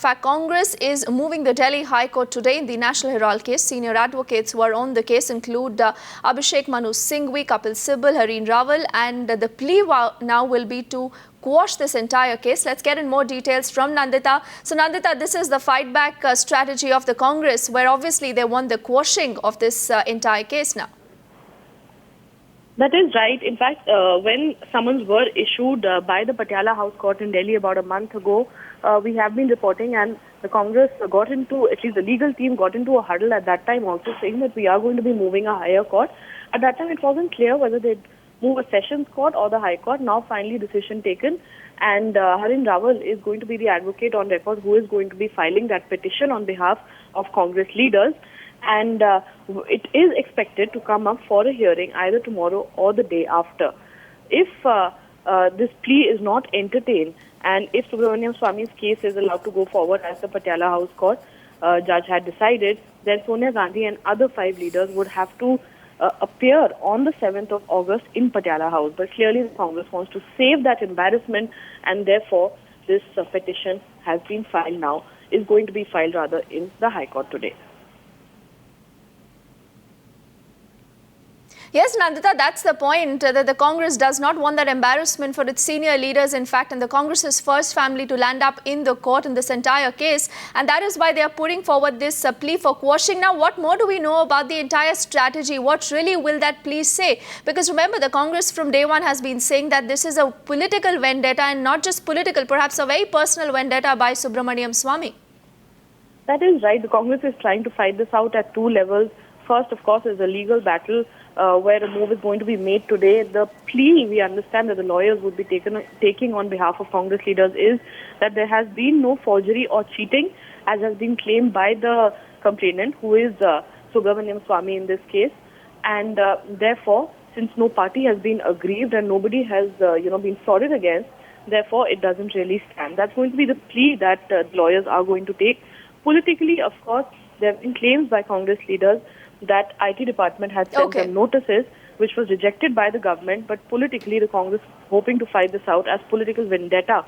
In fact, Congress is moving the Delhi High Court today in the National Herald case. Senior advocates who are on the case include Abhishek Manu Singhvi, Kapil Sibal, Hareen Rawal, and the plea now will be to quash this entire case. Let's get in more details from Nandita. So Nandita, this is the fight back strategy of the Congress, where obviously they want the quashing of this entire case now. That is right. In fact, when summons were issued by the Patiala House Court in Delhi about a month ago, we have been reporting, and the Congress got into, at least the legal team got into a huddle at that time also, saying that we are going to be moving a higher court. At that time, it wasn't clear whether they'd move a sessions court or the High Court. Now, finally, decision taken, and Hareen Rawal is going to be the advocate on record who is going to be filing that petition on behalf of Congress leaders. And it is expected to come up for a hearing either tomorrow or the day after. If this plea is not entertained, and if Subramaniam Swamy's case is allowed to go forward as the Patiala House Court judge had decided, then Sonia Gandhi and other 5 leaders would have to appear on the 7th of August in Patiala House. But clearly the Congress wants to save that embarrassment, and therefore this petition has been filed now, is going to be filed rather in the High Court today. Yes, Nandita, that's the point, that the Congress does not want that embarrassment for its senior leaders, in fact, and the Congress's first family to land up in the court in this entire case. And that is why they are putting forward this plea for quashing. Now, what more do we know about the entire strategy? What really will that plea say? Because remember, the Congress from day one has been saying that this is a political vendetta, and not just political, perhaps a very personal vendetta by Subramaniam Swamy. That is right. The Congress is trying to fight this out at 2 levels. First, of course, is a legal battle where a move is going to be made today. The plea we understand that the lawyers would be taking on behalf of Congress leaders is that there has been no forgery or cheating, as has been claimed by the complainant, who is Subramaniam Swamy in this case. And therefore, since no party has been aggrieved and nobody has been sorted against, therefore it doesn't really stand. That's going to be the plea that lawyers are going to take. Politically, of course, there have been claims by Congress leaders that IT department had sent them notices, which was rejected by the government. But politically, the Congress hoping to fight this out as political vendetta